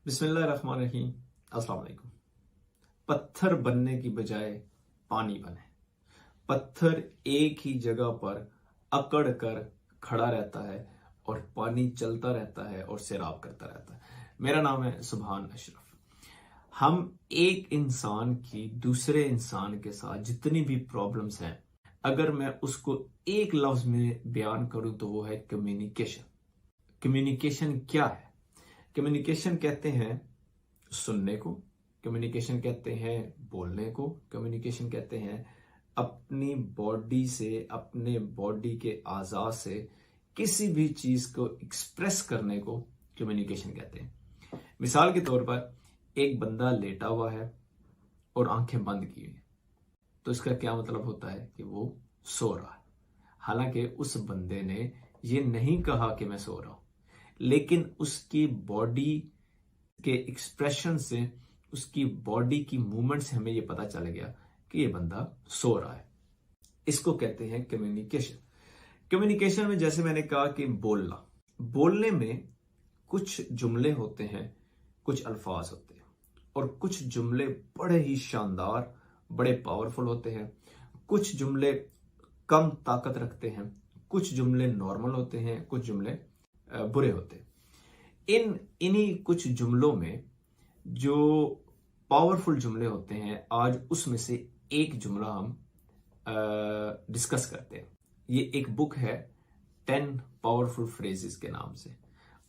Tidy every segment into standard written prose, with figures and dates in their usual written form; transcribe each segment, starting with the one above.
बिस्मिल्लाहिर्रहमानिर्रहीम। अस्सलाम वालेकुम। पत्थर बनने की बजाय पानी बने। पत्थर एक ही जगह पर अकड़ कर खड़ा रहता है और पानी चलता रहता है और सैराब करता रहता है। मेरा नाम है सुभान अशरफ। हम एक इंसान की दूसरे इंसान के साथ जितनी भी प्रॉब्लम्स हैं, अगर मैं उसको एक लफ्ज में बयान करूं तो वो है कम्युनिकेशन। कम्युनिकेशन क्या है? कम्युनिकेशन कहते हैं सुनने को, कम्युनिकेशन कहते हैं बोलने को, कम्युनिकेशन कहते हैं अपनी बॉडी से, अपने बॉडी के आज़ा से किसी भी चीज को एक्सप्रेस करने को कम्युनिकेशन कहते हैं। मिसाल के तौर पर एक बंदा लेटा हुआ है और आंखें बंद की हुई, तो इसका क्या मतलब होता है कि वो सो रहा है। हालांकि उस बंदे ने ये नहीं कहा कि मैं सो रहा हूं, लेकिन उसकी बॉडी के एक्सप्रेशन से, उसकी बॉडी की मूवमेंट से हमें यह पता चल गया कि यह बंदा सो रहा है। इसको कहते हैं कम्युनिकेशन। कम्युनिकेशन में जैसे मैंने कहा कि बोलने में कुछ जुमले होते हैं, कुछ अल्फाज होते हैं, और कुछ जुमले बड़े ही शानदार, बड़े पावरफुल होते हैं। कुछ जुमले कम ताकत रखते हैं, कुछ जुमले नॉर्मल होते हैं, कुछ जुमले बुरे होते हैं। इन्हीं कुछ जुमलों में जो पावरफुल जुमले होते हैं, आज उसमें से एक जुमला हम डिस्कस करते हैं। ये एक बुक है 10 पावरफुल फ्रेजेस के नाम से।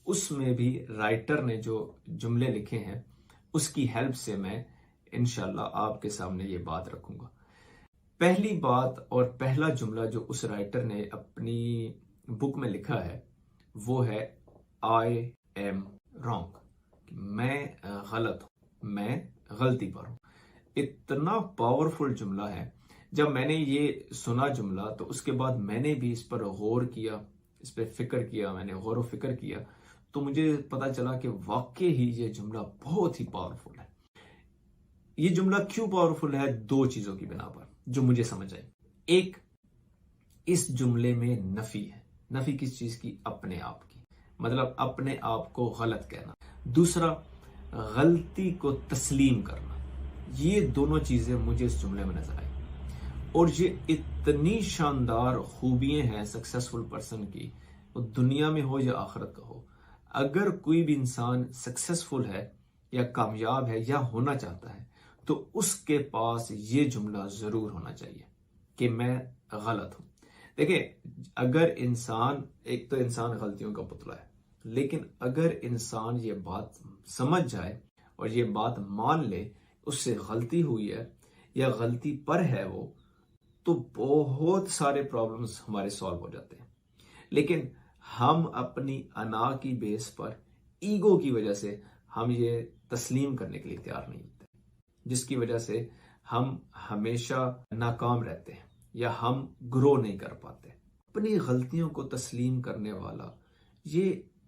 उसमें भी राइटर ने जो जुमले लिखे हैं, उसकी हेल्प से मैं इंशाल्लाह आपके सामने ये बात रखूंगा। पहली बात और पहला जुमला जो उस राइटर ने अपनी बुक में लिखा है वो है आई एम रॉन्ग। मैं गलत हूं, मैं गलती पर हूं। इतना पावरफुल जुमला है। जब मैंने ये सुना जुमला, तो उसके बाद मैंने भी इस पर गौर किया, इस पर फिक्र किया, मैंने गौर व फिक्र किया, तो मुझे पता चला कि वाकई ही ये जुमला बहुत ही पावरफुल है। ये जुमला क्यों पावरफुल है? दो चीजों की बिना पर जो मुझे समझ आई। एक, इस जुमले में नफी है। नफी किस चीज की? अपने आप की, मतलब अपने आप को गलत कहना। दूसरा, गलती को तस्लीम करना। ये दोनों चीजें मुझे इस जुमले में नजर आई, और ये इतनी शानदार खूबियां हैं सक्सेसफुल पर्सन की, वो दुनिया में हो या आखिरत का हो। अगर कोई भी इंसान सक्सेसफुल है या कामयाब है या होना चाहता है, तो उसके पास ये जुमला जरूर होना चाहिए कि मैं गलत हूं। देखिए, अगर इंसान, एक तो इंसान गलतियों का पुतला है, लेकिन अगर इंसान ये बात समझ जाए और ये बात मान ले उससे गलती हुई है या गलती पर है वो, तो बहुत सारे प्रॉब्लम्स हमारे सॉल्व हो जाते हैं। लेकिन हम अपनी अना की बेस पर, ईगो की वजह से हम ये तस्लीम करने के लिए तैयार नहीं होते, जिसकी वजह से हम हमेशा नाकाम रहते हैं या हम ग्रो नहीं कर पाते। अपनी गलतियों को तस्लीम करने वाला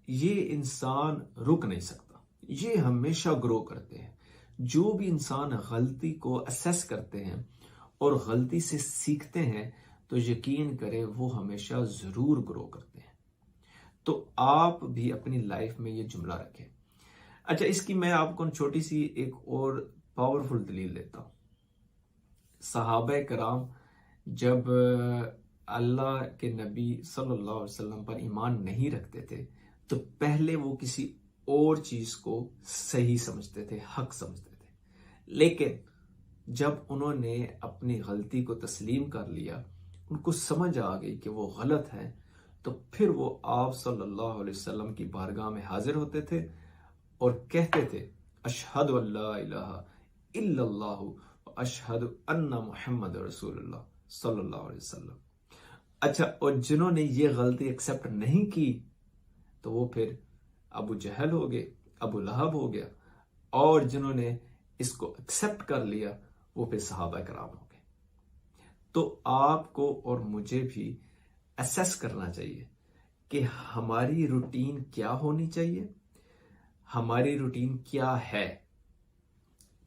ये इंसान रुक नहीं सकता, ये हमेशा ग्रो करते हैं। जो भी इंसान गलती को असेस करते हैं और गलती से सीखते हैं, तो यकीन करें वो हमेशा जरूर ग्रो करते हैं। तो आप भी अपनी लाइफ में ये जुमला रखें। अच्छा, इसकी मैं आपको छोटी सी एक और पावरफुल दलील देता हूं। सहाबा कराम जब अल्लाह के नबी सल्लल्लाहु अलैहि वसल्लम पर ईमान नहीं रखते थे, तो पहले वो किसी और चीज को सही समझते थे, हक समझते थे। लेकिन जब उन्होंने अपनी गलती को तस्लीम कर लिया, उनको समझ आ गई कि वो गलत है, तो फिर वो आप सल्लल्लाहु अलैहि वसल्लम की बारगाह में हाजिर होते थे और कहते थे, अशहदु अल्ला इलाहा इल्लल्लाहु व अशहदु अन्ना मुहम्मद रसूलुल्लाह सल्लल्लाहु अलैहि वसल्लम। अच्छा, और जिन्होंने ये गलती एक्सेप्ट नहीं की, तो वो फिर अबू जहल हो गए, अबू लहब हो गया, और जिन्होंने इसको एक्सेप्ट कर लिया वो फिर सहाबा कराम हो गए। तो आपको और मुझे भी असेस करना चाहिए कि हमारी रूटीन क्या होनी चाहिए, हमारी रूटीन क्या है,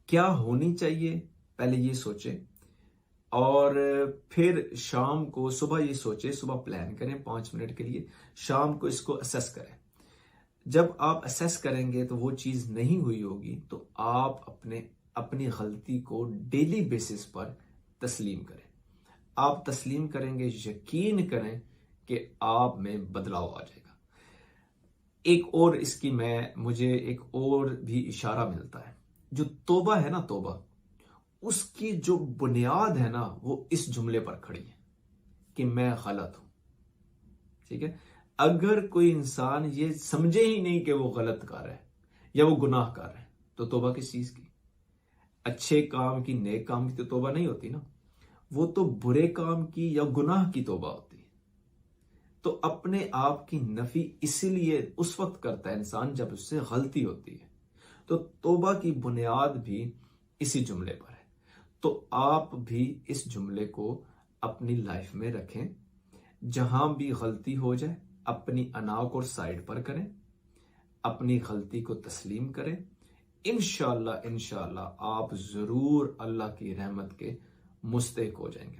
क्या होनी चाहिए, पहले ये सोचें। और फिर शाम को, सुबह ये सोचे, सुबह प्लान करें 5 मिनट के लिए, शाम को इसको असेस करें। जब आप असेस करेंगे तो वो चीज नहीं हुई होगी, तो आप अपनी गलती को डेली बेसिस पर तस्लीम करें। आप तस्लीम करेंगे, यकीन करें कि आप में बदलाव आ जाएगा। एक और इसकी मुझे एक और भी इशारा मिलता है। जो तौबा है ना, तौबा, उसकी जो बुनियाद है ना, वो इस जुमले पर खड़ी है कि मैं गलत हूं। ठीक है, अगर कोई इंसान ये समझे ही नहीं कि वो गलत कर रहा है या वो गुनाह कर रहा है, तो तौबा किस चीज की? अच्छे काम की, नेक काम की तो तौबा नहीं होती ना, वो तो बुरे काम की या गुनाह की तौबा होती है। तो अपने आप की नफी इसीलिए उस वक्त करता है इंसान जब उससे गलती होती है। तो तौबा की बुनियाद भी इसी जुमले पर है। तो आप भी इस जुमले को अपनी लाइफ में रखें। जहां भी गलती हो जाए, अपनी अना को साइड पर करें, अपनी गलती को तस्लीम करें। इंशाअल्लाह इंशाअल्लाह आप जरूर अल्लाह की रहमत के मुस्तहिक हो जाएंगे।